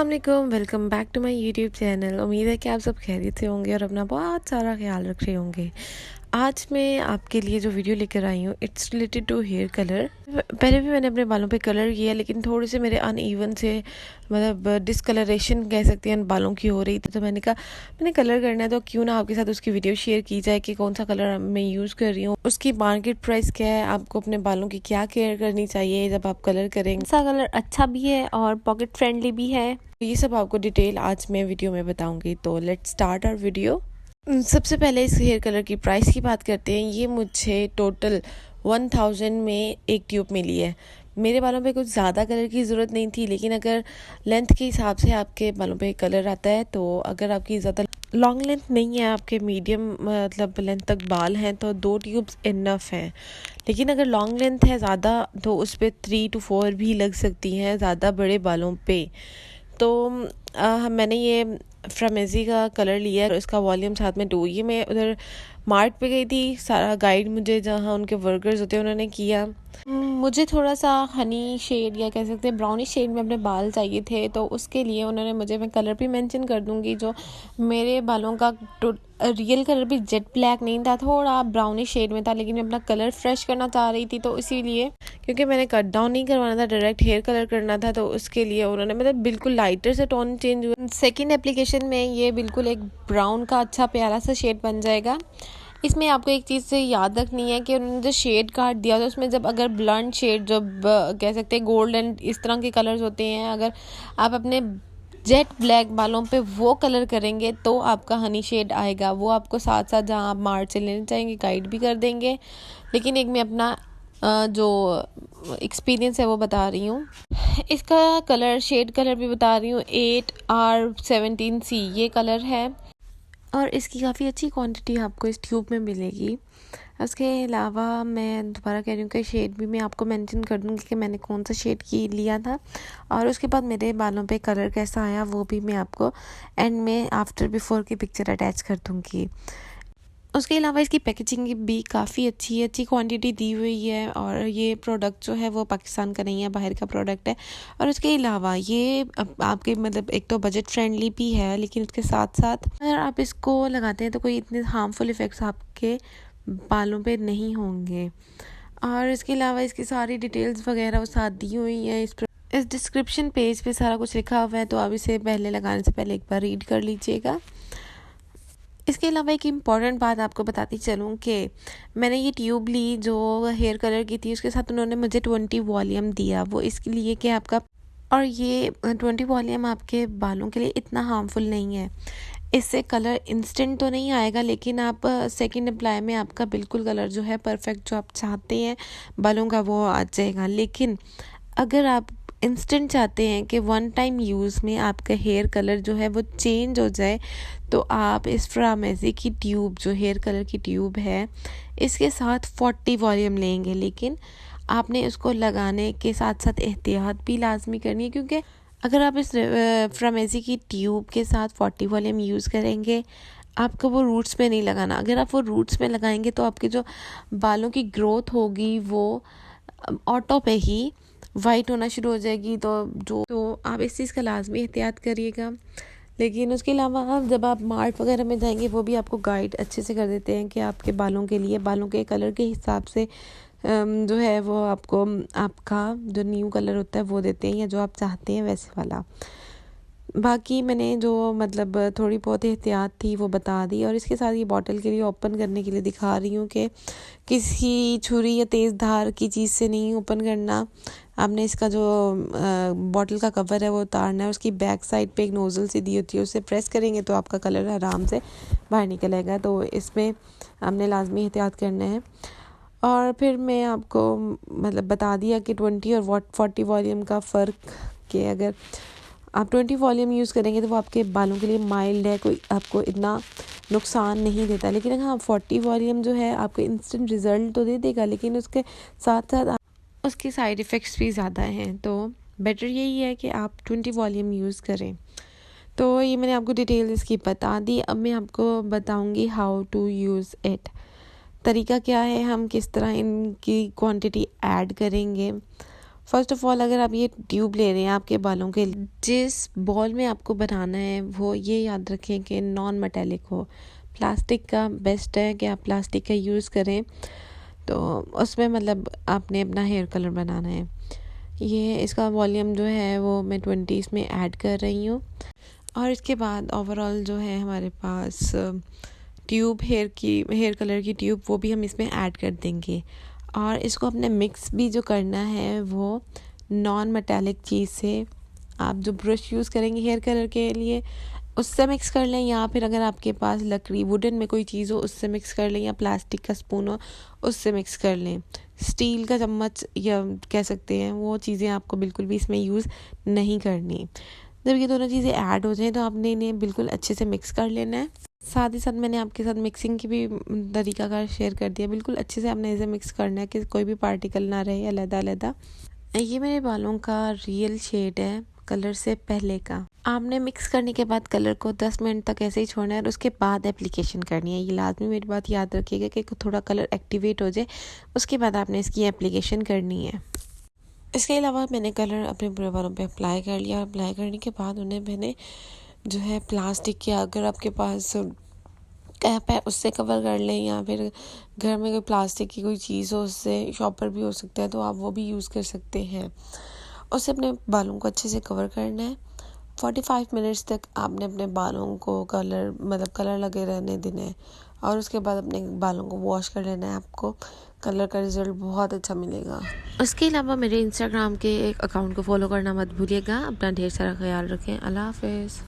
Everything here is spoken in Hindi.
अस्सलाम वालेकुम, welcome back to my YouTube channel. उम्मीद है कि आप सब खैरियत से होंगे और अपना बहुत सारा ख्याल रख रहे होंगे। आज मैं आपके लिए जो वीडियो लेकर आई हूँ it's related to hair colour. पहले भी मैंने अपने बालों पे कलर किया, लेकिन थोड़े से मेरे अनइवन से मतलब डिस्कलरेशन कह सकते हैं बालों की हो रही थी। तो मैंने कहा मैंने कलर करना है तो क्यों ना आपके साथ उसकी वीडियो शेयर की जाए कि कौन सा कलर मैं यूज़ कर रही हूँ, उसकी मार्केट प्राइस क्या है, आपको अपने बालों की क्या केयर करनी चाहिए जब आप कलर करेंगे, सा कलर अच्छा भी है और पॉकेट फ्रेंडली भी है। ये सब आपको डिटेल आज मैं वीडियो में बताऊंगी। तो लेट्स स्टार्ट आवर वीडियो। सबसे पहले इस हेयर कलर की प्राइस की बात करते हैं। ये मुझे टोटल 1000 में एक ट्यूब मिली है। मेरे बालों पे कुछ ज़्यादा कलर की ज़रूरत नहीं थी, लेकिन अगर लेंथ के हिसाब से आपके बालों पे कलर आता है, तो अगर आपकी ज़्यादा लॉन्ग लेंथ नहीं है, आपके मीडियम मतलब लेंथ तक बाल हैं, तो 2 ट्यूब्स इनफ हैं। लेकिन अगर लॉन्ग लेंथ है ज़्यादा तो उस पर 3 to 4 भी लग सकती हैं ज़्यादा बड़े बालों पे। तो मैंने ये फ्रामेजी का कलर लिया है, इसका वॉल्यूम साथ में 2। ये मैं उधर मार्ट पे गई थी, सारा गाइड मुझे जहाँ उनके वर्कर्स होते हैं उन्होंने किया। मुझे थोड़ा सा हनी शेड या कह सकते हैं ब्राउनिश शेड में अपने बाल चाहिए थे, तो उसके लिए उन्होंने मुझे, मैं कलर भी मेंशन कर दूंगी, जो मेरे बालों का रियल कलर भी जेट ब्लैक नहीं था, थोड़ा ब्राउनिश शेड में था, लेकिन मैं अपना कलर फ्रेश करना चाह रही थी, तो इसीलिए क्योंकि मैंने कट डाउन नहीं करवाना था, डायरेक्ट हेयर कलर करना था, तो उसके लिए उन्होंने मतलब बिल्कुल लाइटर से टोन चेंज हुआ। सेकेंड एप्लीकेशन में ये बिल्कुल एक ब्राउन का अच्छा प्यारा सा शेड बन जाएगा। इसमें आपको एक चीज़ से याद रखनी है कि उन्होंने जो शेड कार्ड दिया था उसमें जब अगर ब्लंट शेड जो कह सकते हैं गोल्ड एंड इस तरह के कलर्स होते हैं, अगर आप अपने जेट ब्लैक बालों पे वो कलर करेंगे तो आपका हनी शेड आएगा। वो आपको साथ साथ जहाँ आप मार्ट से लेना चाहेंगे गाइड भी कर देंगे, लेकिन एक मैं अपना जो एक्सपीरियंस है वो बता रही हूँ। इसका कलर शेड कलर भी बता रही हूँ, 8R17C ये कलर है और इसकी काफ़ी अच्छी क्वांटिटी आपको इस ट्यूब में मिलेगी। उसके अलावा मैं दोबारा कह रही हूँ कि शेड भी मैं आपको मेंशन कर दूँगी कि मैंने कौन सा शेड की लिया था, और उसके बाद मेरे बालों पे कलर कैसा आया वो भी मैं आपको एंड में आफ्टर बिफोर की पिक्चर अटैच कर दूँगी। उसके अलावा इसकी पैकेजिंग भी काफ़ी अच्छी है, अच्छी क्वांटिटी दी हुई है, और ये प्रोडक्ट जो है वो पाकिस्तान का नहीं है, बाहर का प्रोडक्ट है। और उसके अलावा ये आपके मतलब एक तो बजट फ्रेंडली भी है, लेकिन उसके साथ साथ अगर आप इसको लगाते हैं तो कोई इतने हार्मफुल इफ़ेक्ट्स आपके बालों पे नहीं होंगे। और इसके अलावा इसकी सारी डिटेल्स वगैरह वो साथ दी हुई है। इस डिस्क्रिप्शन पेज पे सारा कुछ लिखा हुआ है, तो आप इसे पहले लगाने से पहले एक बार रीड कर लीजिएगा। इसके अलावा एक इम्पॉर्टेंट बात आपको बताती चलूँ कि मैंने ये ट्यूब ली जो हेयर कलर की थी, उसके साथ उन्होंने मुझे 20 वॉल्यूम दिया। वो इसके लिए कि आपका, और ये 20 वॉल्यूम आपके बालों के लिए इतना हार्मफुल नहीं है। इससे कलर इंस्टेंट तो नहीं आएगा, लेकिन आप सेकंड अप्लाई में आपका बिल्कुल कलर जो है परफेक्ट जो आप चाहते हैं बालों का वो आ जाएगा। लेकिन अगर आप इंस्टेंट चाहते हैं कि वन टाइम यूज़ में आपका हेयर कलर जो है वो चेंज हो जाए, तो आप इस फ्रामेजी की ट्यूब जो हेयर कलर की ट्यूब है इसके साथ 40 वॉल्यूम लेंगे। लेकिन आपने उसको लगाने के साथ साथ एहतियात भी लाजमी करनी है, क्योंकि अगर आप इस फ्रामेजी की ट्यूब के साथ 40 वॉल्यूम यूज़ करेंगे, आपको वो रूट्स में नहीं लगाना। अगर आप वो रूट्स में लगाएंगे तो आपके जो बालों की ग्रोथ होगी वो ऑटो पे ही वाइट होना शुरू हो जाएगी। तो आप इस चीज़ का लाजमी एहतियात करिएगा। लेकिन उसके अलावा आप जब आप मार्ट वगैरह में जाएंगे वो भी आपको गाइड अच्छे से कर देते हैं कि आपके बालों के लिए बालों के कलर के हिसाब से जो है वो आपको आपका जो न्यू कलर होता है वो देते हैं, या जो आप चाहते हैं वैसे वाला। बाकी मैंने जो मतलब थोड़ी बहुत एहतियात थी वो बता दी, और इसके साथ ये बॉटल के लिए ओपन करने के लिए दिखा रही हूँ कि किसी छुरी या तेज़ धार की चीज़ से नहीं ओपन करना। आपने इसका जो बॉटल का कवर है वो उतारना है, उसकी बैक साइड पे एक नोज़ल सी दी होती है, उससे प्रेस करेंगे तो आपका कलर आराम से बाहर निकलेगा। तो इसमें आपने लाजमी एहतियात करना है। और फिर मैं आपको मतलब बता दिया कि 20 और 40 वॉल्यूम का फ़र्क, कि अगर आप 20 वॉल्यूम यूज़ करेंगे तो वो आपके बालों के लिए माइल्ड है, कोई आपको इतना नुकसान नहीं देता। लेकिन अगर हाँ 40 वॉल्यूम जो है आपको इंस्टेंट रिज़ल्ट तो दे देगा, लेकिन उसके साथ साथ उसके साइड इफ़ेक्ट्स भी ज़्यादा हैं। तो बेटर यही है कि आप 20 वॉल्यूम यूज़ करें। तो ये मैंने आपको डिटेल इसकी बता दी। अब मैं आपको बताऊँगी हाउ टू यूज़ इट। तरीका क्या है, हम किस तरह इनकी क्वांटिटी ऐड करेंगे। फ़र्स्ट ऑफ़ ऑल अगर आप ये ट्यूब ले रहे हैं आपके बालों के लिए, जिस बॉल में आपको बनाना है वो ये याद रखें कि नॉन मेटेलिक हो। प्लास्टिक का बेस्ट है कि आप प्लास्टिक का यूज़ करें, तो उसमें मतलब आपने अपना हेयर कलर बनाना है। ये इसका वॉल्यूम जो है वो मैं 20 में ऐड कर रही हूँ। और इसके बाद ओवरऑल जो है हमारे पास ट्यूब हेयर कलर की ट्यूब, वो भी हम इसमें ऐड कर देंगे। और इसको अपने मिक्स भी जो करना है वो नॉन मेटालिक चीज़ से, आप जो ब्रश यूज़ करेंगे हेयर कलर के लिए उससे मिक्स कर लें, या फिर अगर आपके पास लकड़ी वुडन में कोई चीज़ हो उससे मिक्स कर लें, या प्लास्टिक का स्पून हो उससे मिक्स कर लें। स्टील का चम्मच या कह सकते हैं, वो चीज़ें आपको बिल्कुल भी इसमें यूज़ नहीं करनी। जब ये दोनों चीज़ें ऐड हो जाएं तो आपने इन्हें बिल्कुल अच्छे से मिक्स कर लेना है। साथ ही साथ मैंने आपके साथ मिक्सिंग की भी तरीकाकार शेयर कर दिया। बिल्कुल अच्छे से आपने इसे मिक्स करना है कि कोई भी पार्टिकल ना रहे अलग-अलग। ये मेरे बालों का रियल शेड है कलर से पहले का। आपने मिक्स करने के बाद कलर को 10 मिनट तक ऐसे ही छोड़ना है और उसके बाद एप्लीकेशन करनी है। ये लाजमी मेरी बात याद रखिएगा कि थोड़ा कलर एक्टिवेट हो जाए, उसके बाद आपने इसकी एप्लीकेशन करनी है। इसके अलावा मैंने कलर अपने पूरे बालों पे अप्लाई कर लिया। अप्लाई करने के बाद उन्हें मैंने जो है प्लास्टिक के, अगर आपके पास कैप है उससे कवर कर लें, या फिर घर में कोई प्लास्टिक की कोई चीज़ हो, उससे शॉपर भी हो सकता है तो आप वो भी यूज़ कर सकते हैं। उससे अपने बालों को अच्छे से कवर करना है। 45 मिनट्स तक आपने अपने बालों को कलर लगे रहने देना है, और उसके बाद अपने बालों को वॉश कर लेना है। आपको कलर का रिज़ल्ट बहुत अच्छा मिलेगा। उसके अलावा मेरे इंस्टाग्राम के एक अकाउंट को फॉलो करना मत भूलिएगा। अपना ढेर सारा ख्याल रखें। अल्लाह हाफ़िज़।